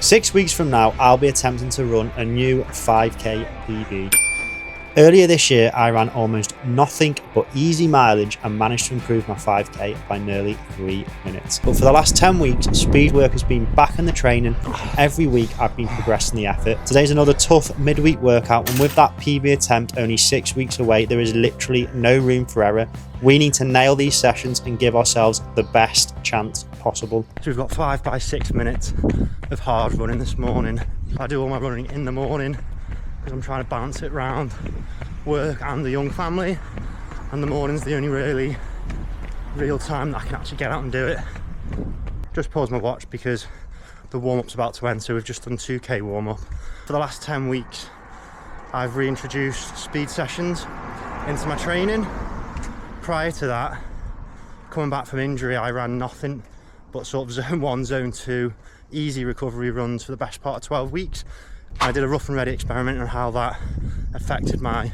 6 weeks from now, I'll be attempting to run a new 5k PB. Earlier this year, I ran almost nothing but easy mileage and managed to improve my 5k by nearly 3 minutes. But for the last 10 weeks, speed work has been back in the training. Every week I've been progressing the effort. Today's another tough midweek workout, and with that PB attempt only 6 weeks away, there is literally no room for error. We need to nail these sessions and give ourselves the best chance possible. So we've got 5 by 6 minutes of hard running this morning. I do all my running in the morning because I'm trying to balance it around work and the young family, and the morning's the only really real time that I can actually get out and do it. Just paused my watch because the warm-up's about to end, so we've just done 2k warm-up. For the last 10 weeks I've reintroduced speed sessions into my training. Prior to that, coming back from injury, I ran nothing but sort of zone 1, zone 2 easy recovery runs for the best part of 12 weeks. I did a rough and ready experiment on how that affected my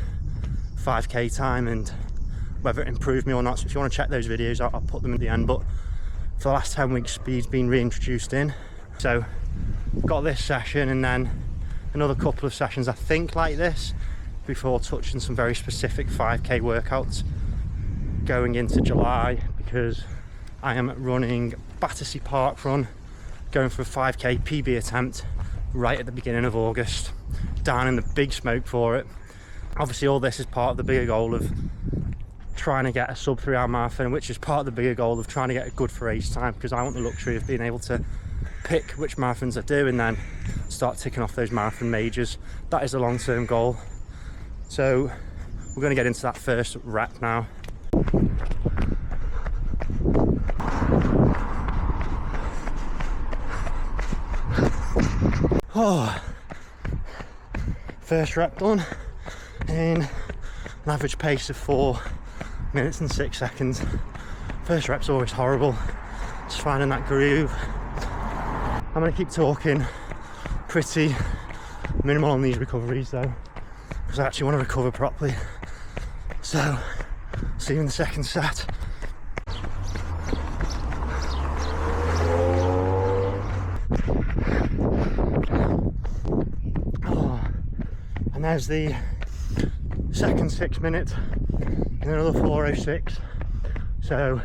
5k time and whether it improved me or not. So if you want to check those videos, I'll put them at the end. But for the last 10 weeks, speed's been reintroduced in. So I've got this session and then another couple of sessions I think like this before touching some very specific 5k workouts going into July, because I am running Battersea Park Run, going for a 5k PB attempt right at the beginning of August, down in the big smoke for it. Obviously all this is part of the bigger goal of trying to get a sub 3 hour marathon, which is part of the bigger goal of trying to get a good for race time, because I want the luxury of being able to pick which marathons I do and then start ticking off those marathon majors. That is a long-term goal. So we're going to get into that first rep now. Oh, first rep done in an average pace of 4 minutes and 6 seconds. First rep's always horrible, just finding that groove. I'm going to keep talking pretty minimal on these recoveries though, because I actually want to recover properly. So, see you in the second set. And there's the second 6 minute in another 4:06. So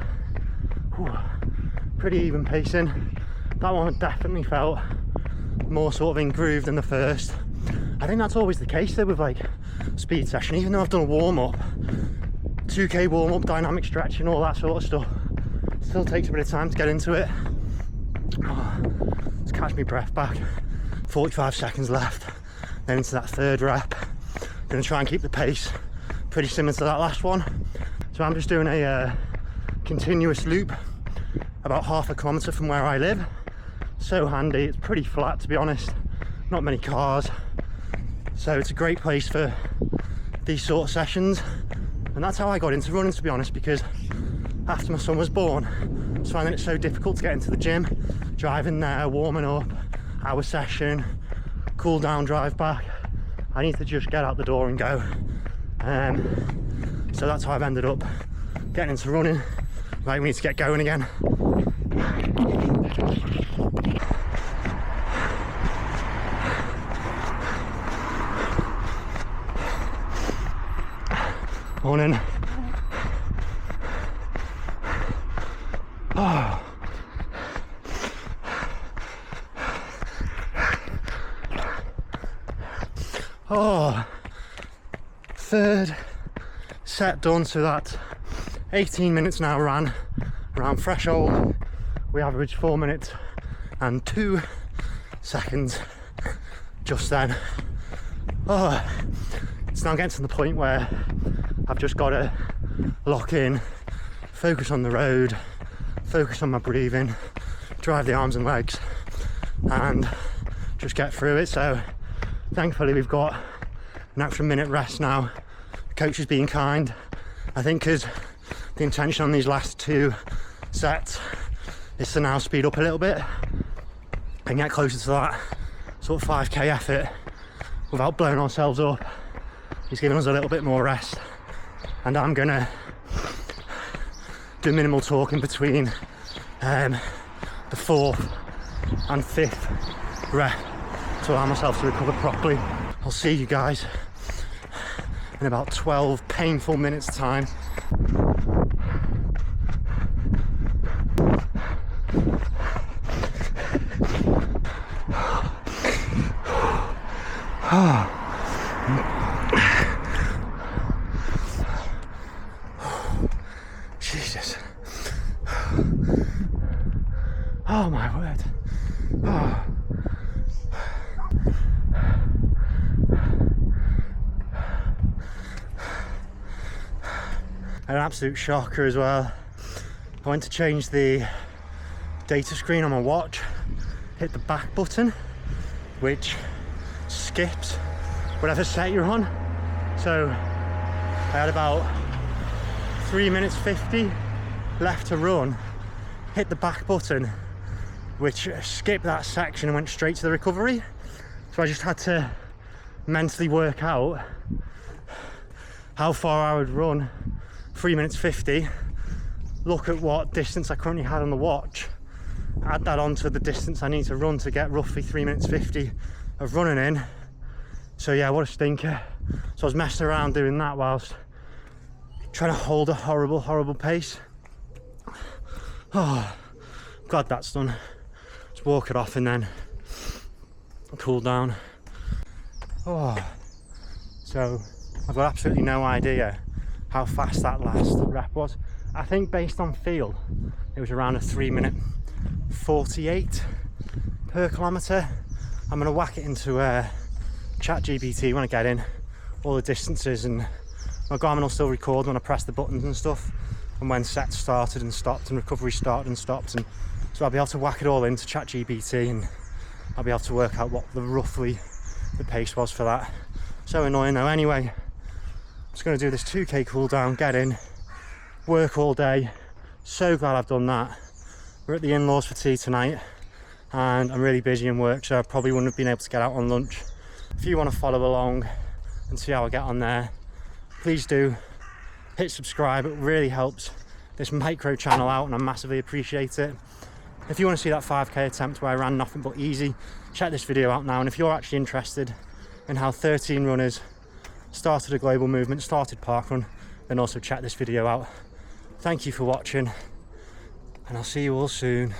pretty even pacing. That one definitely felt more sort of in groove than the first. I think that's always the case though with like speed session, even though I've done a warm-up, 2k warm-up, dynamic stretching, all that sort of stuff, it still takes a bit of time to get into it. Let's catch my breath back. 45 seconds left, then into that third rep. Gonna try and keep the pace pretty similar to that last one. So I'm just doing a continuous loop about half a kilometre from where I live. So handy, it's pretty flat to be honest, not many cars. So it's a great place for these sort of sessions. And that's how I got into running, to be honest, because after my son was born, I was finding it so difficult to get into the gym. Driving there, warming up, hour session, cool down, drive back. I need to just get out the door and go. So that's how I've ended up getting into running. Right, we need to get going again. Morning. Oh. Oh, third set done. So that 18 minutes now ran around threshold. We averaged 4 minutes and 2 seconds just then. Oh, it's now getting to the point where I've just got to lock in, focus on the road, focus on my breathing, drive the arms and legs and just get through it. So thankfully we've got an extra minute rest now. The coach is being kind, I think, because the intention on these last 2 sets is to now speed up a little bit and get closer to that sort of 5k effort without blowing ourselves up. He's giving us a little bit more rest, and I'm gonna do minimal talking between the 4th and 5th rep to allow myself to recover properly. I'll see you guys in about 12 painful minutes time. Jesus. Oh my word. Oh. An absolute shocker as well. I went to change the data screen on my watch, hit the back button, which skips whatever set you're on. So I had about 3 minutes 50 left to run, hit the back button, which skipped that section and went straight to the recovery. So I just had to mentally work out how far I would run 3 minutes 50, look at what distance I currently had on the watch, add that onto the distance I need to run to get roughly 3 minutes 50 of running in. So yeah, what a stinker. So I was messing around doing that whilst trying to hold a horrible pace. Oh, glad that's done. Just walk it off and then cool down. Oh, so I've got absolutely no idea how fast that last rep was. I think based on feel, it was around a 3 minute 48 per kilometre. I'm gonna whack it into ChatGPT when I get in, all the distances, and my Garmin will still record when I press the buttons and stuff, and when sets started and stopped and recovery started and stopped, and so I'll be able to whack it all into ChatGPT and I'll be able to work out what roughly the pace was for that. So annoying though. Anyway, I'm just going to do this 2k cool down, get in, work all day. So glad I've done that. We're at the in-laws for tea tonight and I'm really busy in work, so I probably wouldn't have been able to get out on lunch. If you want to follow along and see how I get on there, please do hit subscribe. It really helps this micro channel out and I massively appreciate it. If you want to see that 5k attempt where I ran nothing but easy, check this video out now. And if you're actually interested in how 13 runners started a global movement, started parkrun, then also check this video out. Thank you for watching and I'll see you all soon.